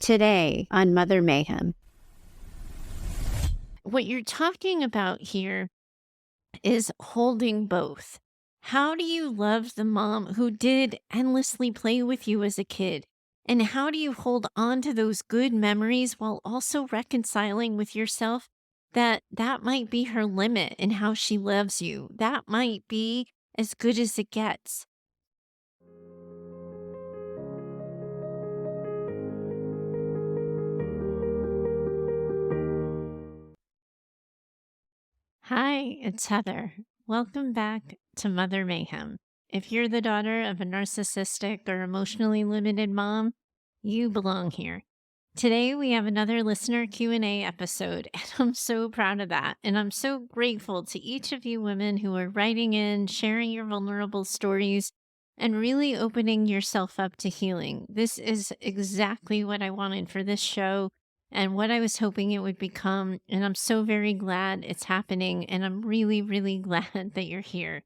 today on Mother Mayhem. What you're talking about here is holding both. How do you love the mom who did endlessly play with you as a kid? And how do you hold on to those good memories while also reconciling with yourself that that might be her limit in how she loves you? That might be as good as it gets. Hi, it's Heather. Welcome back to Mother Mayhem. If you're the daughter of a narcissistic or emotionally limited mom, you belong here. Today we have another listener Q&A episode, and I'm so proud of that. And I'm so grateful to each of you women who are writing in, sharing your vulnerable stories, and really opening yourself up to healing. This is exactly what I wanted for this show and what I was hoping it would become. And I'm so very glad it's happening. And I'm really, really glad that you're here.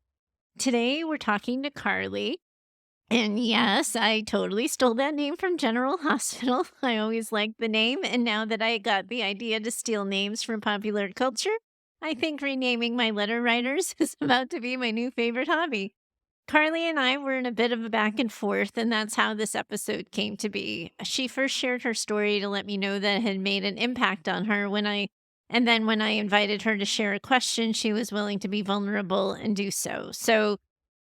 Today, we're talking to Carly. And yes, I totally stole that name from General Hospital. I always liked the name. And now that I got the idea to steal names from popular culture, I think renaming my letter writers is about to be my new favorite hobby. Carly and I were in a bit of a back and forth, and that's how this episode came to be. She first shared her story to let me know that it had made an impact on her and then when I invited her to share a question, she was willing to be vulnerable and do so. So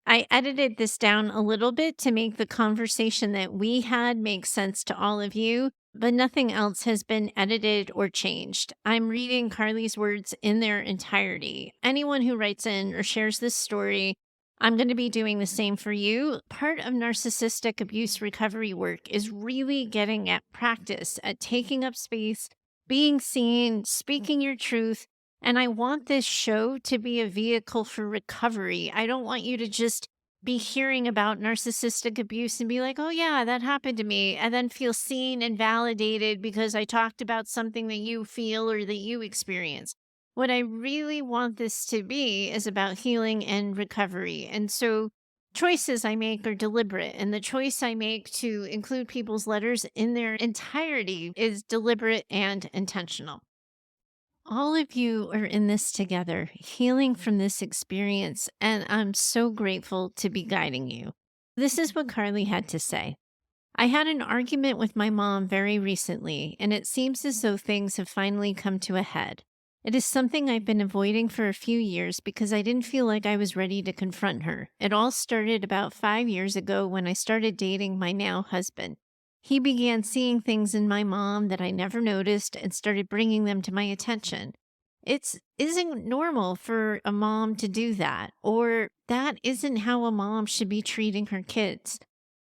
I edited this down a little bit to make the conversation that we had make sense to all of you, but nothing else has been edited or changed. I'm reading Carly's words in their entirety. Anyone who writes in or shares this story, I'm going to be doing the same for you. Part of narcissistic abuse recovery work is really getting at practice, at taking up space, being seen, speaking your truth. And I want this show to be a vehicle for recovery. I don't want you to just be hearing about narcissistic abuse and be like, oh, yeah, that happened to me, and then feel seen and validated because I talked about something that you feel or that you experience. What I really want this to be is about healing and recovery. And so choices I make are deliberate, and the choice I make to include people's letters in their entirety is deliberate and intentional. All of you are in this together, healing from this experience, and I'm so grateful to be guiding you. This is what Carly had to say. I had an argument with my mom very recently, and it seems as though things have finally come to a head. It is something I've been avoiding for a few years because I didn't feel like I was ready to confront her. It all started about 5 years ago when I started dating my now husband. He began seeing things in my mom that I never noticed and started bringing them to my attention. It isn't normal for a mom to do that, or that isn't how a mom should be treating her kids.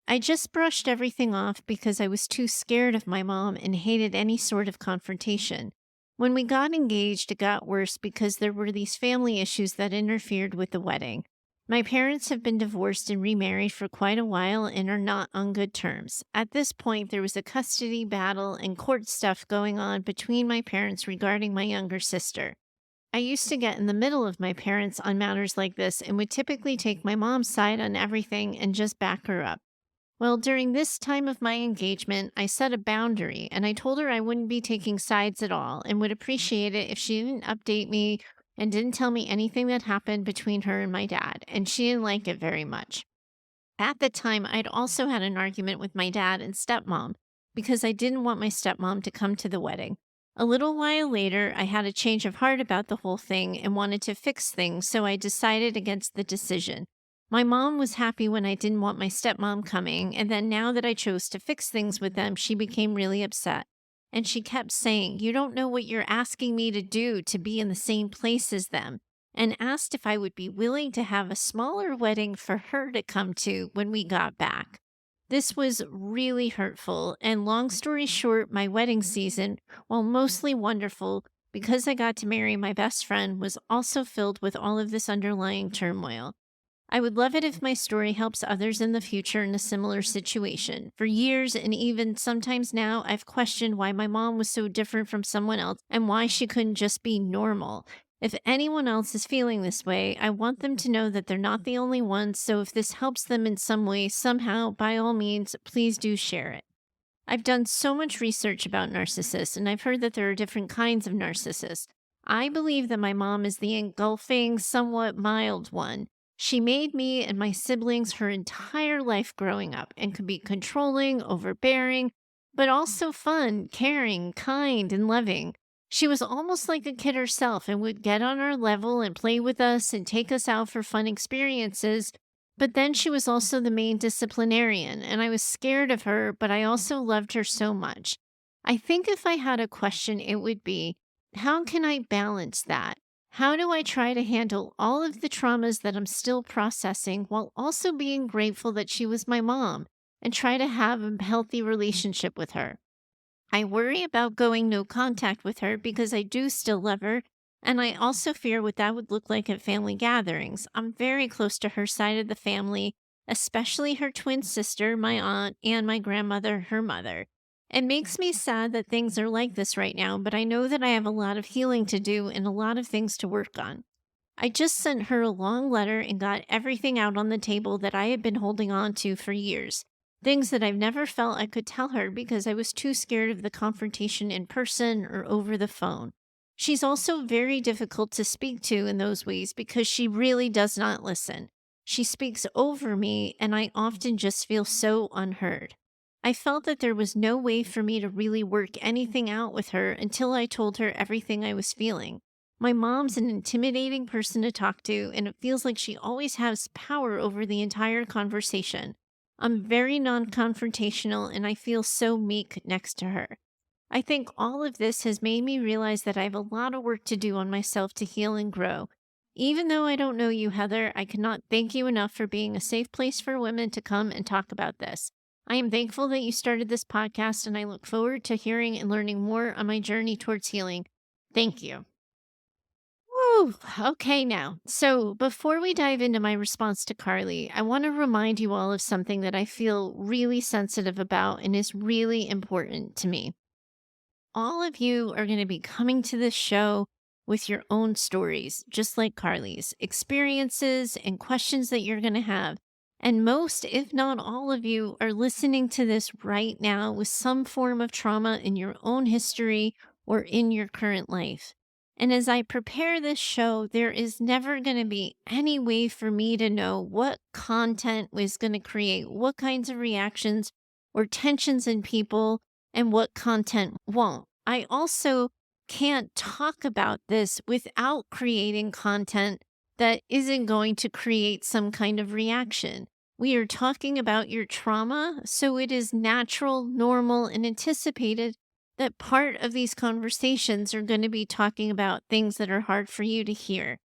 I just brushed everything off because I was too scared of my mom and hated any sort of confrontation. When we got engaged, it got worse because there were these family issues that interfered with the wedding. My parents have been divorced and remarried for quite a while and are not on good terms. At this point, there was a custody battle and court stuff going on between my parents regarding my younger sister. I used to get in the middle of my parents on matters like this and would typically take my mom's side on everything and just back her up. Well, during this time of my engagement, I set a boundary and I told her I wouldn't be taking sides at all and would appreciate it if she didn't update me and didn't tell me anything that happened between her and my dad, and she didn't like it very much. At the time, I'd also had an argument with my dad and stepmom because I didn't want my stepmom to come to the wedding. A little while later, I had a change of heart about the whole thing and wanted to fix things, so I decided against the decision. My mom was happy when I didn't want my stepmom coming, and then now that I chose to fix things with them, she became really upset. And she kept saying, "You don't know what you're asking me to do to be in the same place as them," and asked if I would be willing to have a smaller wedding for her to come to when we got back. This was really hurtful, and long story short, my wedding season, while mostly wonderful, because I got to marry my best friend, was also filled with all of this underlying turmoil. I would love it if my story helps others in the future in a similar situation. For years, and even sometimes now, I've questioned why my mom was so different from someone else and why she couldn't just be normal. If anyone else is feeling this way, I want them to know that they're not the only ones, so if this helps them in some way, somehow, by all means, please do share it. I've done so much research about narcissists, and I've heard that there are different kinds of narcissists. I believe that my mom is the engulfing, somewhat mild one. She made me and my siblings her entire life growing up and could be controlling, overbearing, but also fun, caring, kind, and loving. She was almost like a kid herself and would get on our level and play with us and take us out for fun experiences. But then she was also the main disciplinarian, and I was scared of her, but I also loved her so much. I think if I had a question, it would be, how can I balance that? How do I try to handle all of the traumas that I'm still processing while also being grateful that she was my mom and try to have a healthy relationship with her? I worry about going no contact with her because I do still love her, and I also fear what that would look like at family gatherings. I'm very close to her side of the family, especially her twin sister, my aunt, and my grandmother, her mother. It makes me sad that things are like this right now, but I know that I have a lot of healing to do and a lot of things to work on. I just sent her a long letter and got everything out on the table that I had been holding on to for years. Things that I've never felt I could tell her because I was too scared of the confrontation in person or over the phone. She's also very difficult to speak to in those ways because she really does not listen. She speaks over me, and I often just feel so unheard. I felt that there was no way for me to really work anything out with her until I told her everything I was feeling. My mom's an intimidating person to talk to, and it feels like she always has power over the entire conversation. I'm very non confrontational, and I feel so meek next to her. I think all of this has made me realize that I have a lot of work to do on myself to heal and grow. Even though I don't know you, Heather, I cannot thank you enough for being a safe place for women to come and talk about this. I am thankful that you started this podcast, and I look forward to hearing and learning more on my journey towards healing. Thank you. Whew, okay, now. So, before we dive into my response to Carly, I want to remind you all of something that I feel really sensitive about and is really important to me. All of you are going to be coming to this show with your own stories, just like Carly's, experiences and questions that you're going to have. And most, if not all of you, are listening to this right now with some form of trauma in your own history or in your current life. And as I prepare this show, there is never going to be any way for me to know what content was going to create what kinds of reactions or tensions in people and what content won't. I also can't talk about this without creating content that isn't going to create some kind of reaction. We are talking about your trauma, so it is natural, normal, and anticipated that part of these conversations are going to be talking about things that are hard for you to hear.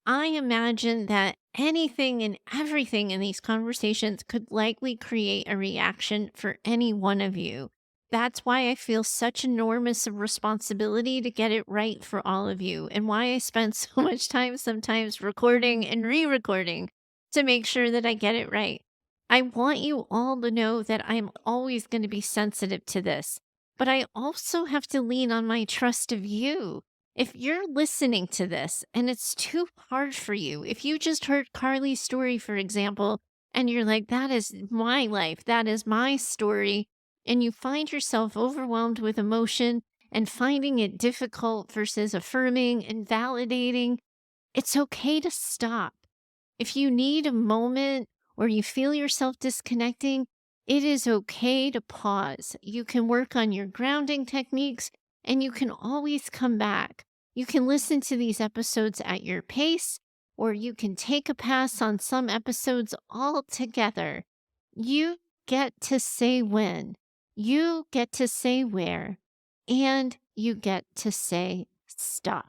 I imagine that anything and everything in these conversations could likely create a reaction for any one of you. That's why I feel such enormous responsibility to get it right for all of you, and why I spend so much time sometimes recording and re recording to make sure that I get it right. I want you all to know that I'm always going to be sensitive to this, but I also have to lean on my trust of you. If you're listening to this and it's too hard for you, if you just heard Carly's story, for example, and you're like, that is my life, that is my story, and you find yourself overwhelmed with emotion and finding it difficult versus affirming and validating, it's okay to stop. If you need a moment or you feel yourself disconnecting, it is okay to pause. You can work on your grounding techniques and you can always come back. You can listen to these episodes at your pace, or you can take a pass on some episodes altogether. You get to say when, you get to say where, and you get to say stop.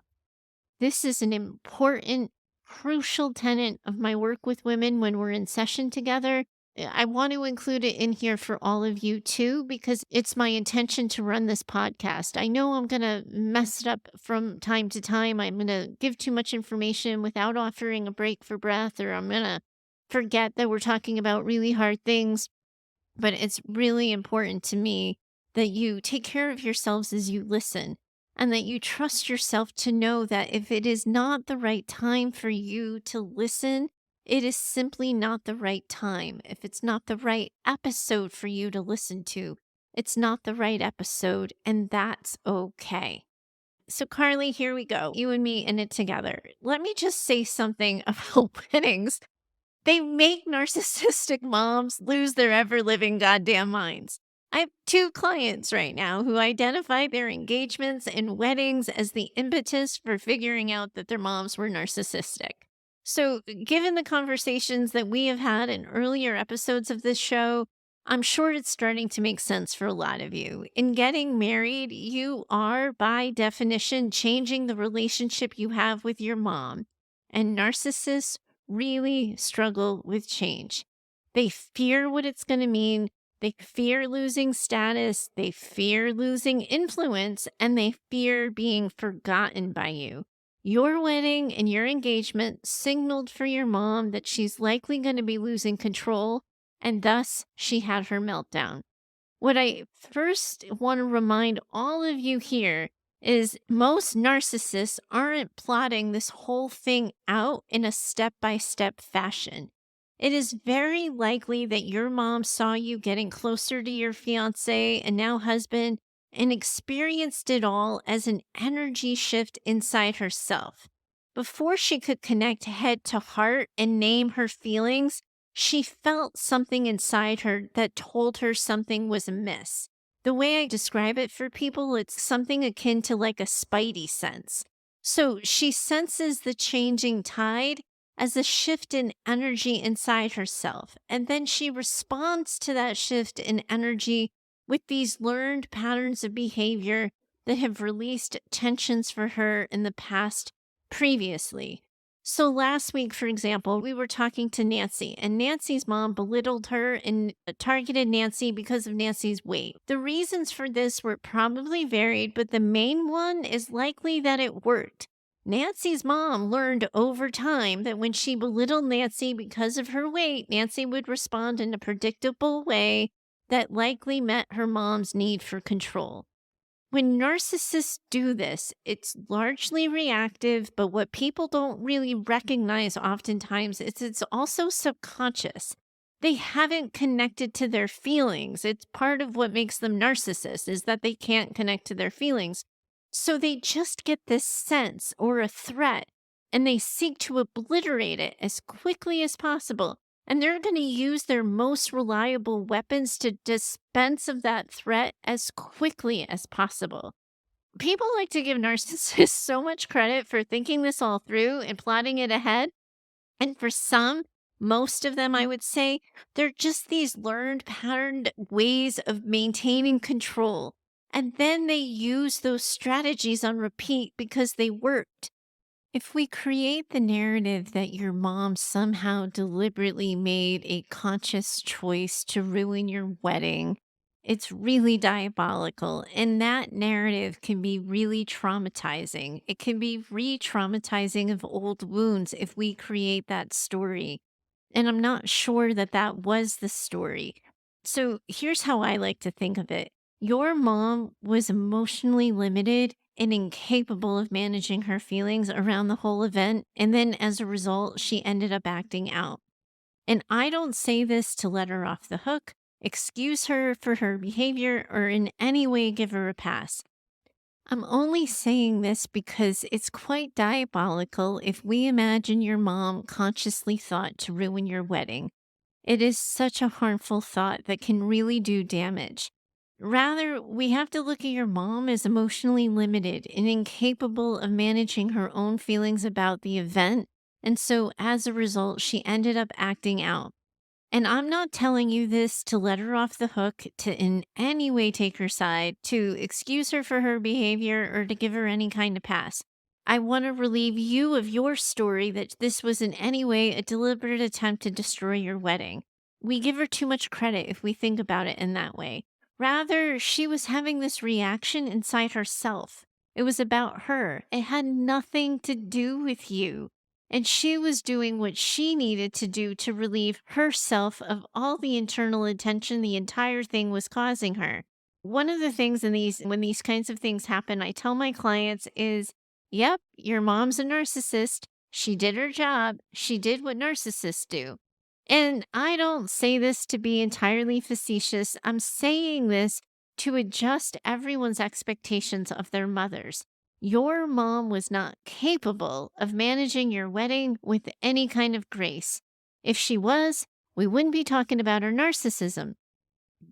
This is an important, crucial tenet of my work with women when we're in session together. I want to include it in here for all of you too, because it's my intention to run this podcast. I know I'm going to mess it up from time to time. I'm going to give too much information without offering a break for breath, or I'm going to forget that we're talking about really hard things. But it's really important to me that you take care of yourselves as you listen, and that you trust yourself to know that if it is not the right time for you to listen, it is simply not the right time. If it's not the right episode for you to listen to, It's not the right episode, and that's okay. So, Carly, here we go. You and me in it together. Let me just say something about weddings. They make narcissistic moms lose their ever living goddamn minds. I have two clients right now who identify their engagements and weddings as the impetus for figuring out that their moms were narcissistic. So, given the conversations that we have had in earlier episodes of this show, I'm sure it's starting to make sense for a lot of you. In getting married, you are, by definition, changing the relationship you have with your mom. And narcissists really struggle with change. They fear what it's going to mean. They fear losing status. They fear losing influence. And they fear being forgotten by you. Your wedding and your engagement signaled for your mom that she's likely going to be losing control, and thus she had her meltdown. What I first want to remind all of you here is most narcissists aren't plotting this whole thing out in a step-by-step fashion. It is very likely that your mom saw you getting closer to your fiance and now husband and experienced it all as an energy shift inside herself. Before she could connect head to heart and name her feelings, she felt something inside her that told her something was amiss. The way I describe it for people, it's something akin to like a spidey sense. So she senses the changing tide as a shift in energy inside herself. And then she responds to that shift in energy with these learned patterns of behavior that have released tensions for her in the past previously. So last week, for example, we were talking to Nancy, and Nancy's mom belittled her and targeted Nancy because of Nancy's weight. The reasons for this were probably varied, but the main one is likely that it worked. Nancy's mom learned over time that when she belittled Nancy because of her weight, Nancy would respond in a predictable way that likely met her mom's need for control. When narcissists do this, it's largely reactive, but what people don't really recognize oftentimes is it's also subconscious. They haven't connected to their feelings. It's part of what makes them narcissists is that they can't connect to their feelings. So they just get this sense or a threat and they seek to obliterate it as quickly as possible. And they're going to use their most reliable weapons to dispense of that threat as quickly as possible. People like to give narcissists so much credit for thinking this all through and plotting it ahead. And for some, most of them, I would say, they're just these learned patterned ways of maintaining control. And then they use those strategies on repeat because they worked. If we create the narrative that your mom somehow deliberately made a conscious choice to ruin your wedding, it's really diabolical. And that narrative can be really traumatizing. It can be re traumatizing of old wounds if we create that story. And I'm not sure that that was the story. So here's how I like to think of it. Your mom was emotionally limited and incapable of managing her feelings around the whole event. And then as a result, she ended up acting out. And I don't say this to let her off the hook, excuse her for her behavior, or in any way give her a pass. I'm only saying this because it's quite diabolical if we imagine your mom consciously thought to ruin your wedding. It is such a harmful thought that can really do damage. Rather, we have to look at your mom as emotionally limited and incapable of managing her own feelings about the event. And so, as a result, she ended up acting out. And I'm not telling you this to let her off the hook, to in any way take her side, to excuse her for her behavior, or to give her any kind of pass. I want to relieve you of your story that this was in any way a deliberate attempt to destroy your wedding. We give her too much credit if we think about it in that way. Rather, she was having this reaction inside herself. It was about her. It had nothing to do with you. And she was doing what she needed to do to relieve herself of all the internal attention the entire thing was causing her. One of the things when these kinds of things happen, I tell my clients is, yep, your mom's a narcissist. She did her job. She did what narcissists do. And I don't say this to be entirely facetious. I'm saying this to adjust everyone's expectations of their mothers. Your mom was not capable of managing your wedding with any kind of grace. If she was, we wouldn't be talking about her narcissism.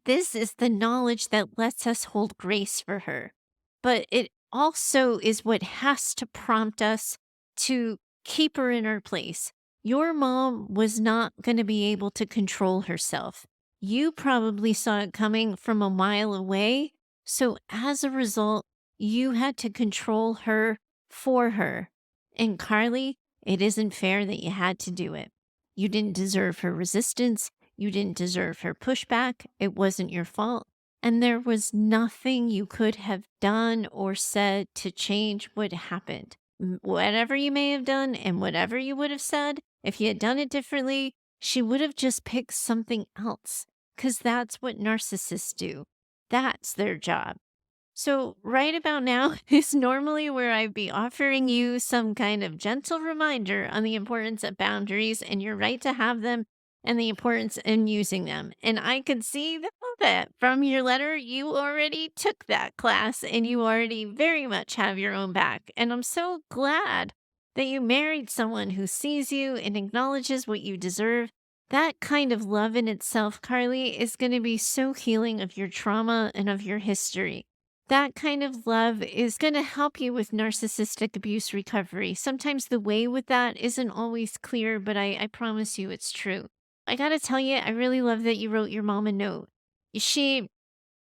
This is the knowledge that lets us hold grace for her. But it also is what has to prompt us to keep her in her place. Your mom was not going to be able to control herself. You probably saw it coming from a mile away. So as a result, you had to control her for her. And Carly, it isn't fair that you had to do it. You didn't deserve her resistance. You didn't deserve her pushback. It wasn't your fault. And there was nothing you could have done or said to change what happened. Whatever you may have done and whatever you would have said, if you had done it differently, she would have just picked something else. Because that's what narcissists do. That's their job. So, right about now is normally where I'd be offering you some kind of gentle reminder on the importance of boundaries and your right to have them and the importance in using them. And I could see that from your letter, you already took that class and you already very much have your own back. And I'm so glad that you married someone who sees you and acknowledges what you deserve. That kind of love in itself, Carly, is going to be so healing of your trauma and of your history. That kind of love is going to help you with narcissistic abuse recovery. Sometimes the way with that isn't always clear, but I promise you it's true. I got to tell you, I really love that you wrote your mom a note. You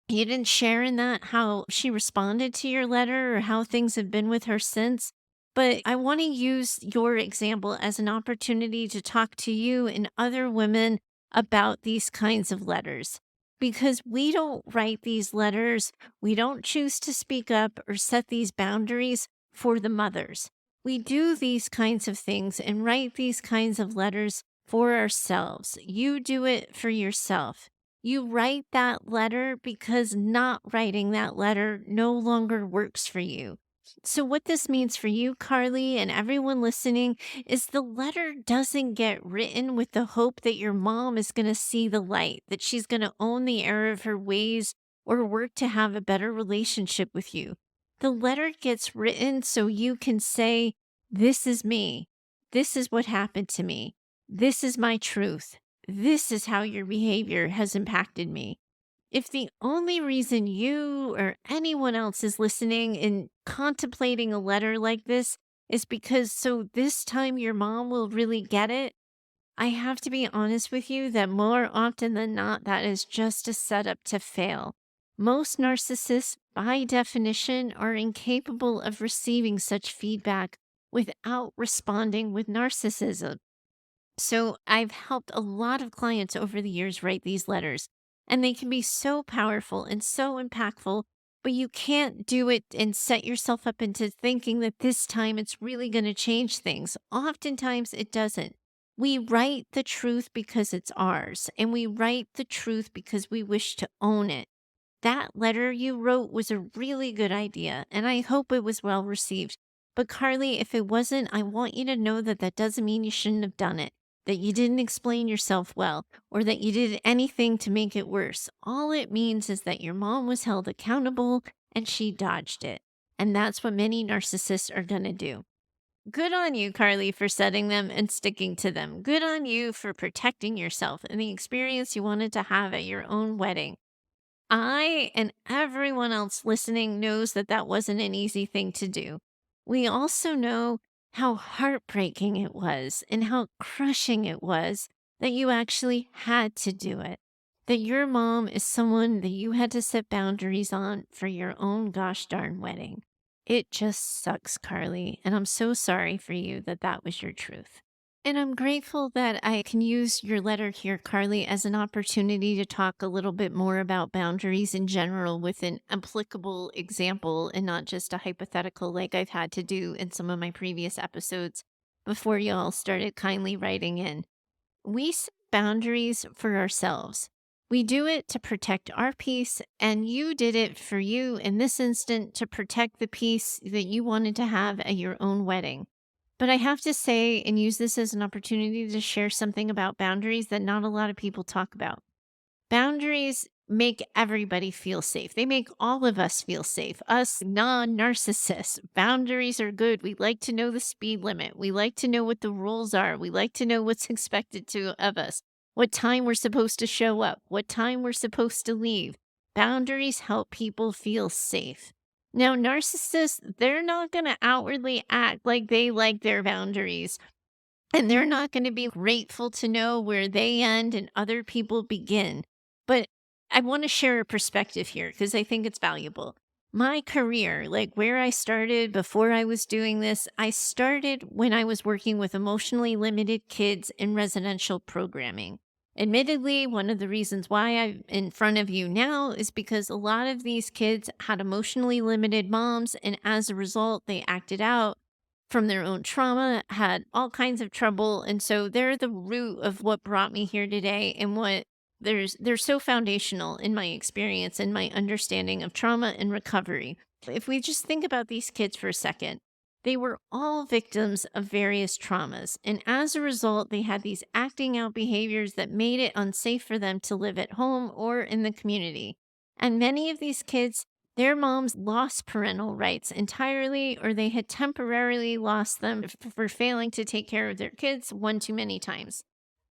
didn't share in that how she responded to your letter or how things have been with her since. But I want to use your example as an opportunity to talk to you and other women about these kinds of letters. Because we don't write these letters, we don't choose to speak up or set these boundaries for the mothers. We do these kinds of things and write these kinds of letters for ourselves. You do it for yourself. You write that letter because not writing that letter no longer works for you. So, what this means for you, Carly, and everyone listening is the letter doesn't get written with the hope that your mom is going to see the light, that she's going to own the error of her ways or work to have a better relationship with you. The letter gets written so you can say, "This is me. This is what happened to me. This is my truth. This is how your behavior has impacted me." If the only reason you or anyone else is listening and contemplating a letter like this is because so this time your mom will really get it, I have to be honest with you that more often than not, that is just a setup to fail. Most narcissists, by definition, are incapable of receiving such feedback without responding with narcissism. So I've helped a lot of clients over the years write these letters, and they can be so powerful and so impactful, but you can't do it and set yourself up into thinking that this time it's really going to change things. Oftentimes it doesn't. We write the truth because it's ours, and we write the truth because we wish to own it. That letter you wrote was a really good idea, and I hope it was well received. But Carly, if it wasn't, I want you to know that that doesn't mean you shouldn't have done it, that you didn't explain yourself well, or that you did anything to make it worse. All it means is that your mom was held accountable and she dodged it. And that's what many narcissists are going to do. Good on you, Carly, for setting them and sticking to them. Good on you for protecting yourself and the experience you wanted to have at your own wedding. I and everyone else listening knows that that wasn't an easy thing to do. We also know how heartbreaking it was and how crushing it was that you actually had to do it. That your mom is someone that you had to set boundaries on for your own gosh darn wedding. It just sucks, Carly, and I'm so sorry for you that that was your truth. And I'm grateful that I can use your letter here, Carly, as an opportunity to talk a little bit more about boundaries in general with an applicable example and not just a hypothetical like I've had to do in some of my previous episodes before y'all started kindly writing in. We set boundaries for ourselves. We do it to protect our peace, and you did it for you in this instant to protect the peace that you wanted to have at your own wedding. But I have to say and use this as an opportunity to share something about boundaries that not a lot of people talk about. Boundaries make everybody feel safe. They make all of us feel safe. Us non-narcissists. Boundaries are good. We like to know the speed limit. We like to know what the rules are. We like to know what's expected of us. What time we're supposed to show up. What time we're supposed to leave. Boundaries help people feel safe. Now, narcissists, they're not going to outwardly act like they like their boundaries. And they're not going to be grateful to know where they end and other people begin. But I want to share a perspective here because I think it's valuable. My career, like where I started before I was doing this, I started when I was working with emotionally limited kids in residential programming. Admittedly, one of the reasons why I'm in front of you now is because a lot of these kids had emotionally limited moms, and as a result, they acted out from their own trauma, had all kinds of trouble. And so they're the root of what brought me here today and what they're so foundational in my experience and my understanding of trauma and recovery. If we just think about these kids for a second, they were all victims of various traumas. And as a result, they had these acting out behaviors that made it unsafe for them to live at home or in the community. And many of these kids, their moms lost parental rights entirely, or they had temporarily lost them for failing to take care of their kids one too many times.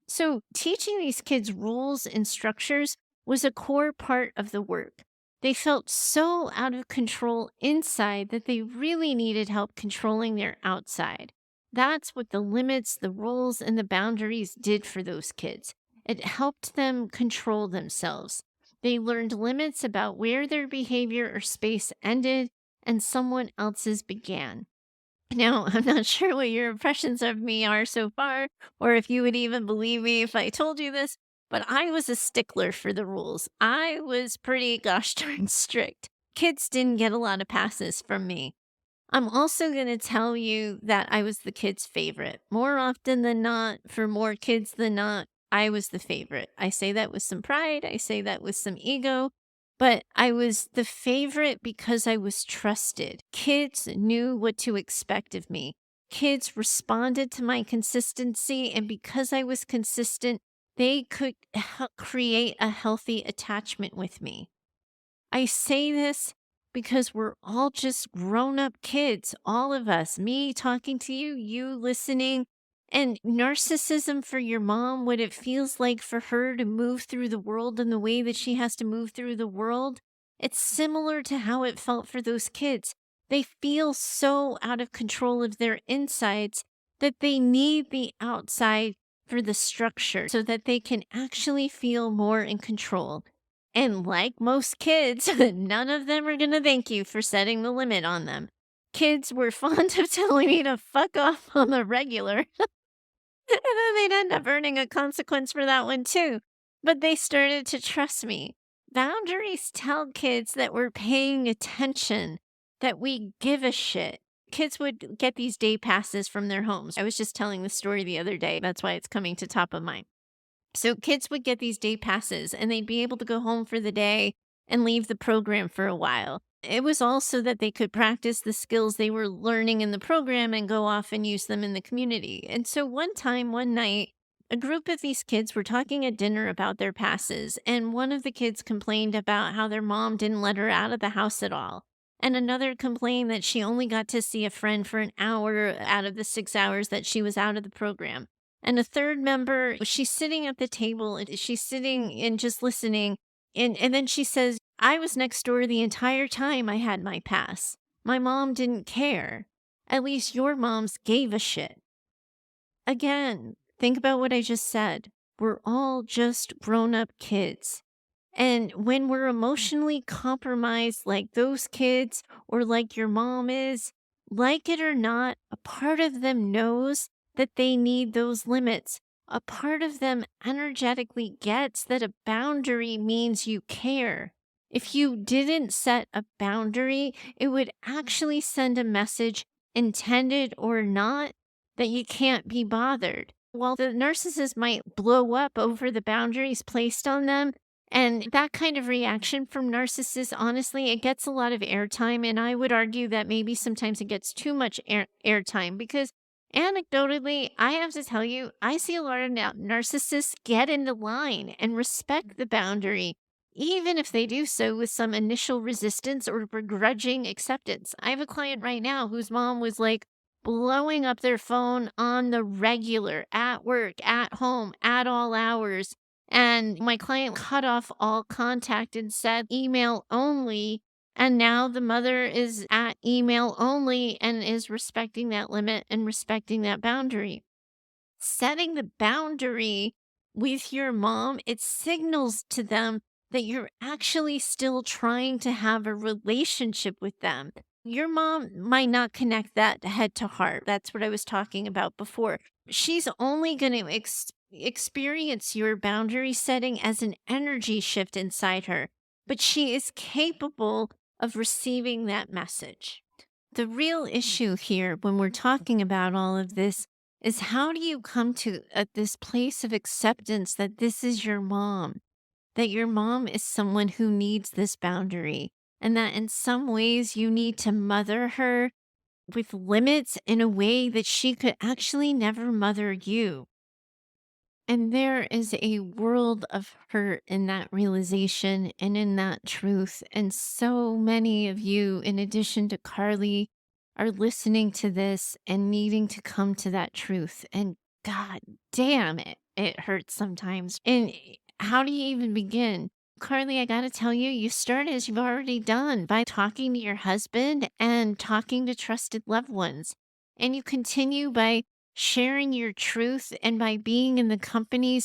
So teaching these kids rules and structures was a core part of the work. They felt so out of control inside that they really needed help controlling their outside. That's what the limits, the rules, and the boundaries did for those kids. It helped them control themselves. They learned limits about where their behavior or space ended and someone else's began. Now, I'm not sure what your impressions of me are so far, or if you would even believe me if I told you this, but I was a stickler for the rules. I was pretty gosh darn strict. Kids didn't get a lot of passes from me. I'm also going to tell you that I was the kid's favorite. More often than not, for more kids than not, I was the favorite. I say that with some pride. I say that with some ego. But I was the favorite because I was trusted. Kids knew what to expect of me. Kids responded to my consistency. And because I was consistent, they could create a healthy attachment with me. I say this because we're all just grown-up kids, all of us, me talking to you, you listening, and narcissism for your mom, what it feels like for her to move through the world in the way that she has to move through the world, it's similar to how it felt for those kids. They feel so out of control of their insides that they need the outside for the structure so that they can actually feel more in control. And like most kids, none of them are going to thank you for setting the limit on them. Kids were fond of telling me to fuck off on the regular. And then they'd end up earning a consequence for that one too. But they started to trust me. Boundaries tell kids that we're paying attention, that we give a shit. Kids would get these day passes from their homes. I was just telling the story the other day. That's why it's coming to top of mind. So kids would get these day passes and they'd be able to go home for the day and leave the program for a while. It was also that they could practice the skills they were learning in the program and go off and use them in the community. And so one night, a group of these kids were talking at dinner about their passes, and one of the kids complained about how their mom didn't let her out of the house at all. And another complained that she only got to see a friend for an hour out of the 6 hours that she was out of the program. And a third member, she's sitting at the table, and she's sitting and just listening. And then she says, I was next door the entire time I had my pass. My mom didn't care. At least your moms gave a shit. Again, think about what I just said. We're all just grown-up kids. And when we're emotionally compromised like those kids or like your mom is, like it or not, a part of them knows that they need those limits. A part of them energetically gets that a boundary means you care. If you didn't set a boundary, it would actually send a message, intended or not, that you can't be bothered. While the narcissist might blow up over the boundaries placed on them, and that kind of reaction from narcissists, honestly, it gets a lot of airtime, and I would argue that maybe sometimes it gets too much airtime because anecdotally, I have to tell you, I see a lot of narcissists get into line and respect the boundary even if they do so with some initial resistance or begrudging acceptance. I have a client right now whose mom was like blowing up their phone on the regular, at work, at home, at all hours. And my client cut off all contact and said email only. And now the mother is at email only and is respecting that limit and respecting that boundary. Setting the boundary with your mom, it signals to them that you're actually still trying to have a relationship with them. Your mom might not connect that head to heart. That's what I was talking about before. She's only going to experience your boundary setting as an energy shift inside her, but she is capable of receiving that message. The real issue here, when we're talking about all of this, is how do you come to this place of acceptance that this is your mom, that your mom is someone who needs this boundary, and that in some ways you need to mother her with limits in a way that she could actually never mother you. And there is a world of hurt in that realization and in that truth. And so many of you, in addition to Carly, are listening to this and needing to come to that truth. And God damn it, it hurts sometimes. And how do you even begin? Carly, I got to tell you, you start as you've already done by talking to your husband and talking to trusted loved ones. And you continue by sharing your truth and by being in the company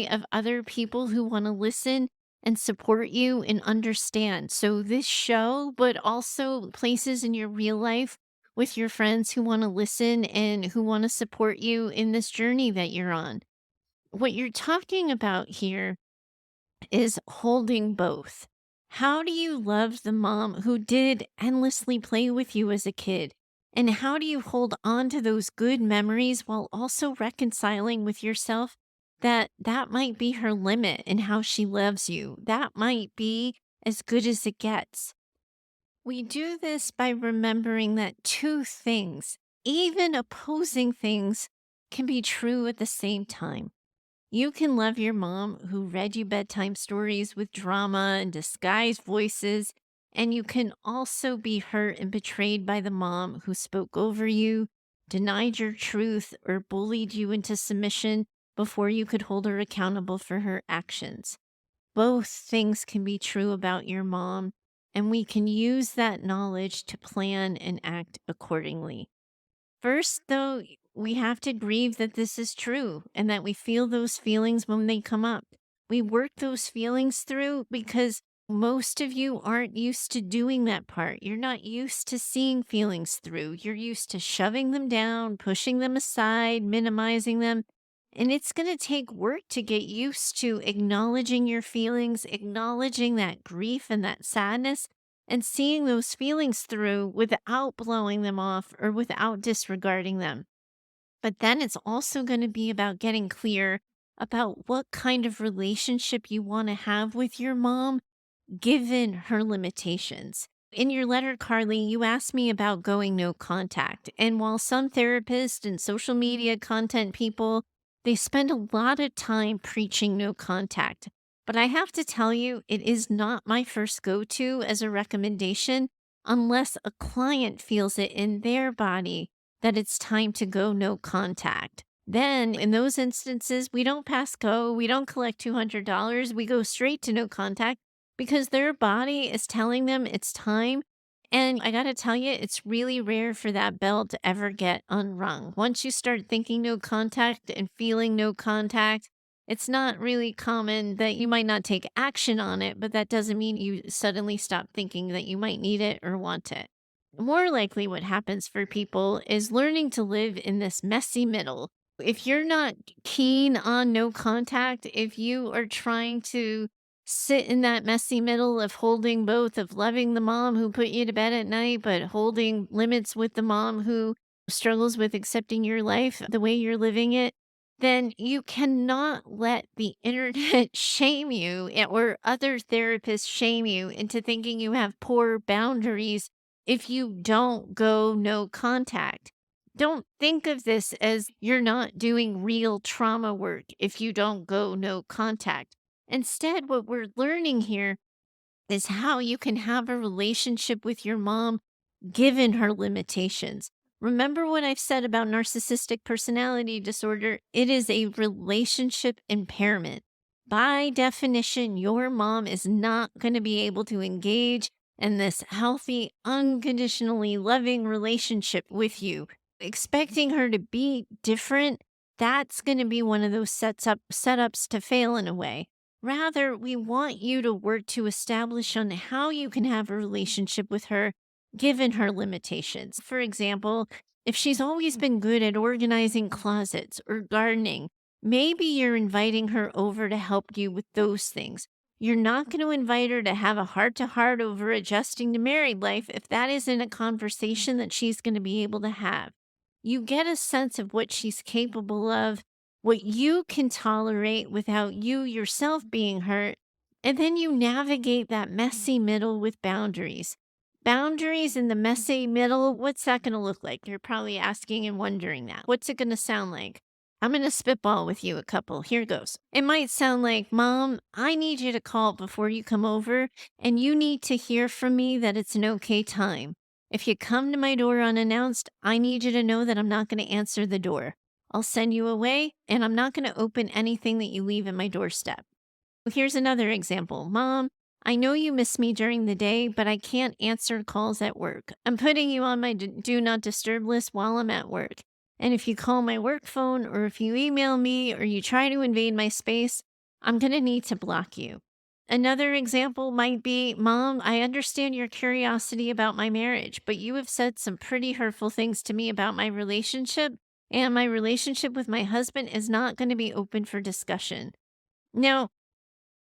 of other people who want to listen and support you and understand. So this show, but also places in your real life with your friends who want to listen and who want to support you in this journey that you're on. What you're talking about here is holding both. How do you love the mom who did endlessly play with you as a kid? And how do you hold on to those good memories while also reconciling with yourself that that might be her limit in how she loves you? That might be as good as it gets. We do this by remembering that two things, even opposing things, can be true at the same time. You can love your mom who read you bedtime stories with drama and disguised voices, and you can also be hurt and betrayed by the mom who spoke over you, denied your truth, or bullied you into submission before you could hold her accountable for her actions. Both things can be true about your mom, and we can use that knowledge to plan and act accordingly. First, though, we have to grieve that this is true and that we feel those feelings when they come up. We work those feelings through because most of you aren't used to doing that part. You're not used to seeing feelings through. You're used to shoving them down, pushing them aside, minimizing them. And it's going to take work to get used to acknowledging your feelings, acknowledging that grief and that sadness, and seeing those feelings through without blowing them off or without disregarding them. But then it's also going to be about getting clear about what kind of relationship you want to have with your mom, given her limitations. In your letter, Carly, you asked me about going no contact. And while some therapists and social media content people, they spend a lot of time preaching no contact. But I have to tell you, it is not my first go to as a recommendation unless a client feels it in their body that it's time to go no contact. Then, in those instances, we don't pass go, we don't collect $200, we go straight to no contact because their body is telling them it's time. And I got to tell you, it's really rare for that bell to ever get unrung. Once you start thinking no contact and feeling no contact, it's not really common that you might not take action on it, but that doesn't mean you suddenly stop thinking that you might need it or want it. More likely, what happens for people is learning to live in this messy middle. If you're not keen on no contact, if you are trying to sit in that messy middle of holding both, of loving the mom who put you to bed at night, but holding limits with the mom who struggles with accepting your life the way you're living it, then you cannot let the internet shame you or other therapists shame you into thinking you have poor boundaries if you don't go no contact. Don't think of this as you're not doing real trauma work if you don't go no contact. Instead, what we're learning here is how you can have a relationship with your mom given her limitations. Remember what I've said about narcissistic personality disorder? It is a relationship impairment. By definition, your mom is not going to be able to engage in this healthy, unconditionally loving relationship with you. Expecting her to be different, that's going to be one of those setups to fail in a way. Rather, we want you to work to establish on how you can have a relationship with her given her limitations. For example, if she's always been good at organizing closets or gardening, maybe you're inviting her over to help you with those things. You're not going to invite her to have a heart to heart over adjusting to married life if that isn't a conversation that she's going to be able to have. You get a sense of what she's capable of, what you can tolerate without you yourself being hurt, and then you navigate that messy middle with boundaries. Boundaries in the messy middle, what's that going to look like? You're probably asking and wondering that. What's it going to sound like? I'm going to spitball with you a couple. Here goes. It might sound like, Mom, I need you to call before you come over, and you need to hear from me that it's an okay time. If you come to my door unannounced, I need you to know that I'm not going to answer the door. I'll send you away, and I'm not going to open anything that you leave at my doorstep. Here's another example. Mom, I know you miss me during the day, but I can't answer calls at work. I'm putting you on my do not disturb list while I'm at work. And if you call my work phone or if you email me or you try to invade my space, I'm going to need to block you. Another example might be, Mom, I understand your curiosity about my marriage, but you have said some pretty hurtful things to me about my relationship, and my relationship with my husband is not going to be open for discussion. Now,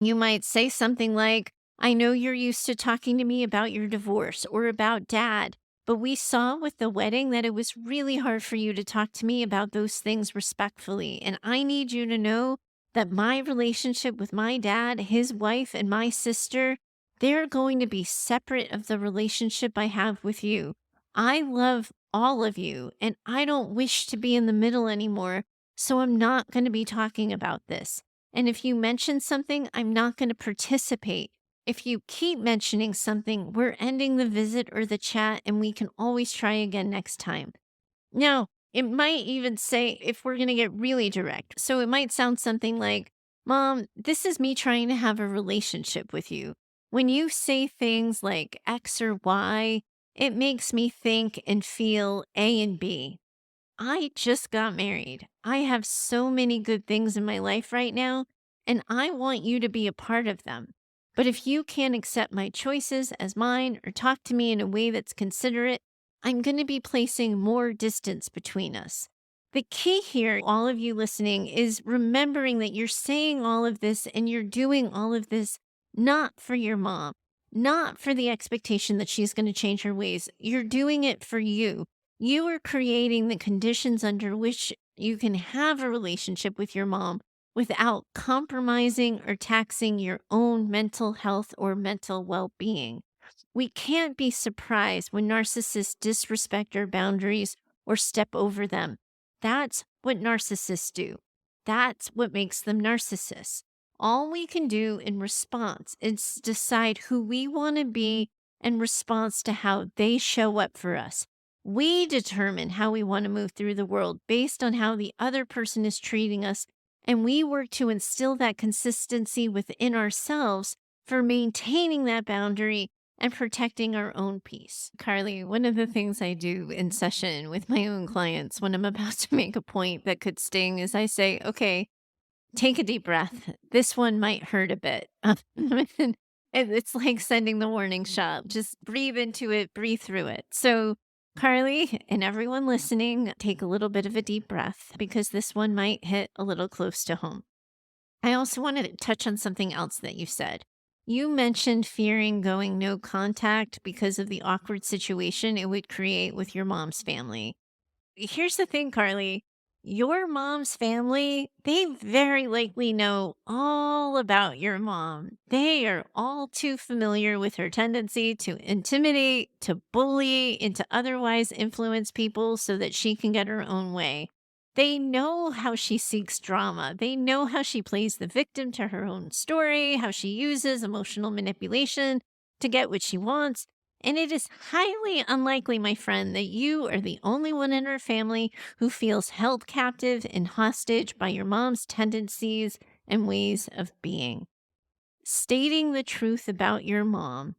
you might say something like, I know you're used to talking to me about your divorce or about dad, but we saw with the wedding that it was really hard for you to talk to me about those things respectfully. And I need you to know that my relationship with my dad, his wife, and my sister, they're going to be separate of the relationship I have with you. I love all of you, and I don't wish to be in the middle anymore, so I'm not going to be talking about this. And if you mention something, I'm not going to participate. If you keep mentioning something, we're ending the visit or the chat, and we can always try again next time. Now, it might even say if we're going to get really direct. So it might sound something like, Mom, this is me trying to have a relationship with you. When you say things like X or Y, it makes me think and feel A and B. I just got married. I have so many good things in my life right now, and I want you to be a part of them. But if you can't accept my choices as mine or talk to me in a way that's considerate, I'm going to be placing more distance between us. The key here, all of you listening, is remembering that you're saying all of this and you're doing all of this not for your mom, not for the expectation that she's going to change her ways. You're doing it for you. You are creating the conditions under which you can have a relationship with your mom without compromising or taxing your own mental health or mental well being. We can't be surprised when narcissists disrespect our boundaries or step over them. That's what narcissists do. That's what makes them narcissists. All we can do in response is decide who we want to be in response to how they show up for us. We determine how we want to move through the world based on how the other person is treating us, and we work to instill that consistency within ourselves for maintaining that boundary and protecting our own peace. Carly, one of the things I do in session with my own clients when I'm about to make a point that could sting is I say, okay, take a deep breath. This one might hurt a bit. And it's like sending the warning shot. Just breathe into it, breathe through it. So, Carly and everyone listening, take a little bit of a deep breath because this one might hit a little close to home. I also wanted to touch on something else that you said. You mentioned fearing going no contact because of the awkward situation it would create with your mom's family. Here's the thing, Carly. Your mom's family, they very likely know all about your mom. They are all too familiar with her tendency to intimidate, to bully, and to otherwise influence people so that she can get her own way. They know how she seeks drama. They know how she plays the victim to her own story, how she uses emotional manipulation to get what she wants. And it is highly unlikely, my friend, that you are the only one in her family who feels held captive and hostage by your mom's tendencies and ways of being. Stating the truth about your mom,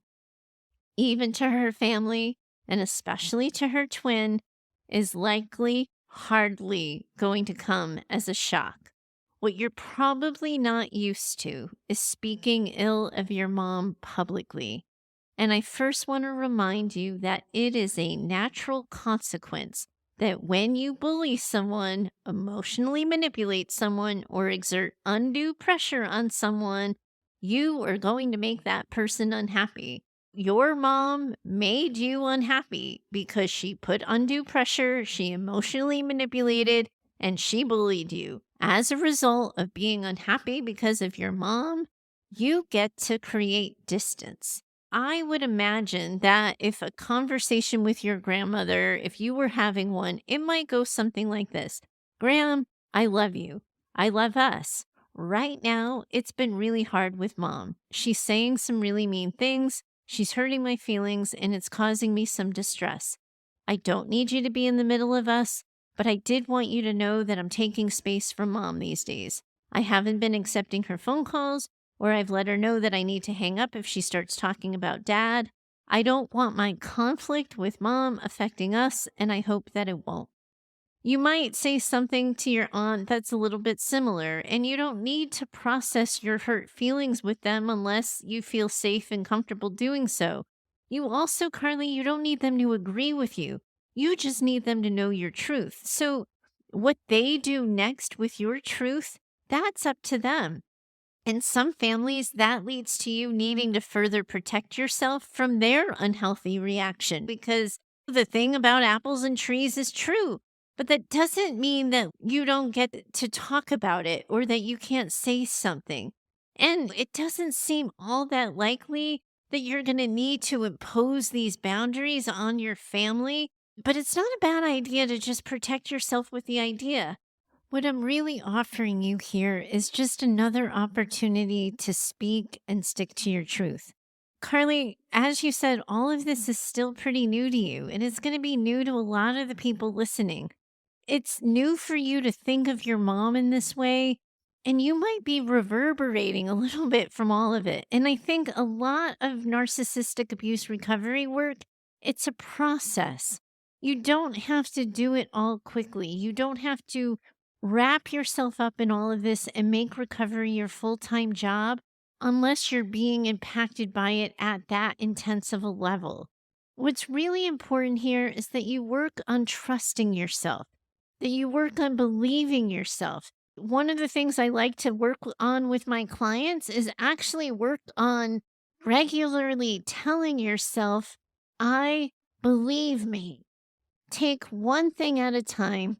even to her family and especially to her twin, is likely hardly going to come as a shock. What you're probably not used to is speaking ill of your mom publicly. And I first want to remind you that it is a natural consequence that when you bully someone, emotionally manipulate someone, or exert undue pressure on someone, you are going to make that person unhappy. Your mom made you unhappy because she put undue pressure, she emotionally manipulated, and she bullied you. As a result of being unhappy because of your mom, you get to create distance. I would imagine that if a conversation with your grandmother, if you were having one, it might go something like this: Gram, I love you. I love us. Right now, it's been really hard with mom. She's saying some really mean things. She's hurting my feelings and it's causing me some distress. I don't need you to be in the middle of us, but I did want you to know that I'm taking space from mom these days. I haven't been accepting her phone calls, or I've let her know that I need to hang up if she starts talking about dad. I don't want my conflict with mom affecting us, and I hope that it won't. You might say something to your aunt that's a little bit similar, and you don't need to process your hurt feelings with them unless you feel safe and comfortable doing so. You also, Carly, you don't need them to agree with you. You just need them to know your truth. So, what they do next with your truth, that's up to them. In some families, that leads to you needing to further protect yourself from their unhealthy reaction, because the thing about apples and trees is true. But that doesn't mean that you don't get to talk about it or that you can't say something. And it doesn't seem all that likely that you're going to need to impose these boundaries on your family. But it's not a bad idea to just protect yourself with the idea. What I'm really offering you here is just another opportunity to speak and stick to your truth. Carly, as you said, all of this is still pretty new to you, and it's going to be new to a lot of the people listening. It's new for you to think of your mom in this way, and you might be reverberating a little bit from all of it. And I think a lot of narcissistic abuse recovery work, it's a process. You don't have to do it all quickly. You don't have to wrap yourself up in all of this and make recovery your full-time job unless you're being impacted by it at that intense of a level. What's really important here is that you work on trusting yourself, that you work on believing yourself. One of the things I like to work on with my clients is actually work on regularly telling yourself, I believe me. Take one thing at a time.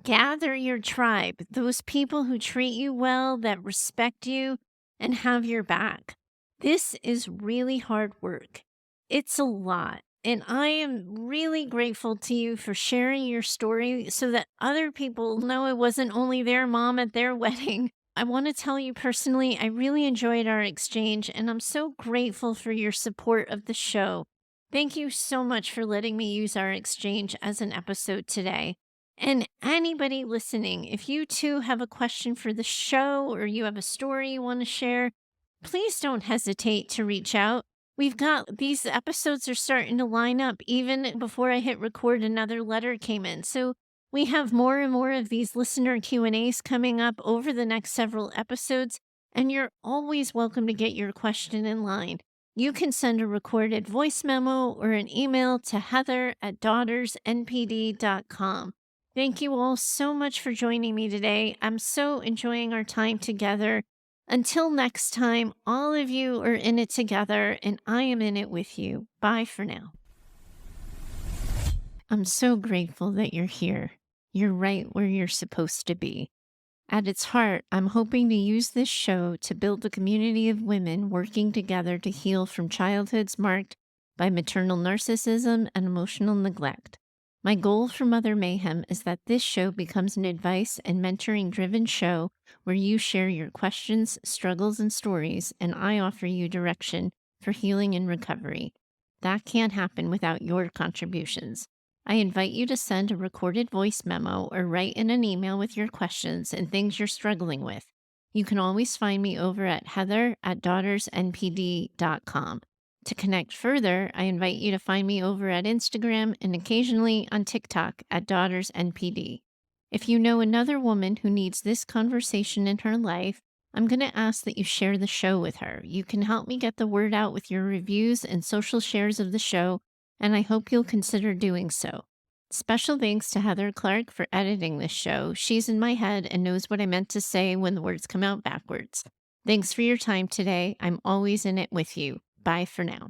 Gather your tribe, those people who treat you well, that respect you, and have your back. This is really hard work. It's a lot. And I am really grateful to you for sharing your story so that other people know it wasn't only their mom at their wedding. I want to tell you personally, I really enjoyed our exchange, and I'm so grateful for your support of the show. Thank you so much for letting me use our exchange as an episode today. And anybody listening, if you too have a question for the show or you have a story you want to share, please don't hesitate to reach out. These episodes are starting to line up. Even before I hit record, another letter came in. So we have more and more of these listener Q&As coming up over the next several episodes, and you're always welcome to get your question in line. You can send a recorded voice memo or an email to heather@daughtersnpd.com. Thank you all so much for joining me today. I'm so enjoying our time together. Until next time, all of you are in it together, and I am in it with you. Bye for now. I'm so grateful that you're here. You're right where you're supposed to be. At its heart, I'm hoping to use this show to build a community of women working together to heal from childhoods marked by maternal narcissism and emotional neglect. My goal for Mother Mayhem is that this show becomes an advice and mentoring driven show where you share your questions, struggles, and stories, and I offer you direction for healing and recovery. That can't happen without your contributions. I invite you to send a recorded voice memo or write in an email with your questions and things you're struggling with. You can always find me over at heather@daughtersnpd.com. To connect further, I invite you to find me over at Instagram and occasionally on TikTok at DaughtersNPD. If you know another woman who needs this conversation in her life, I'm going to ask that you share the show with her. You can help me get the word out with your reviews and social shares of the show, and I hope you'll consider doing so. Special thanks to Heather Clark for editing this show. She's in my head and knows what I meant to say when the words come out backwards. Thanks for your time today. I'm always in it with you. Bye for now.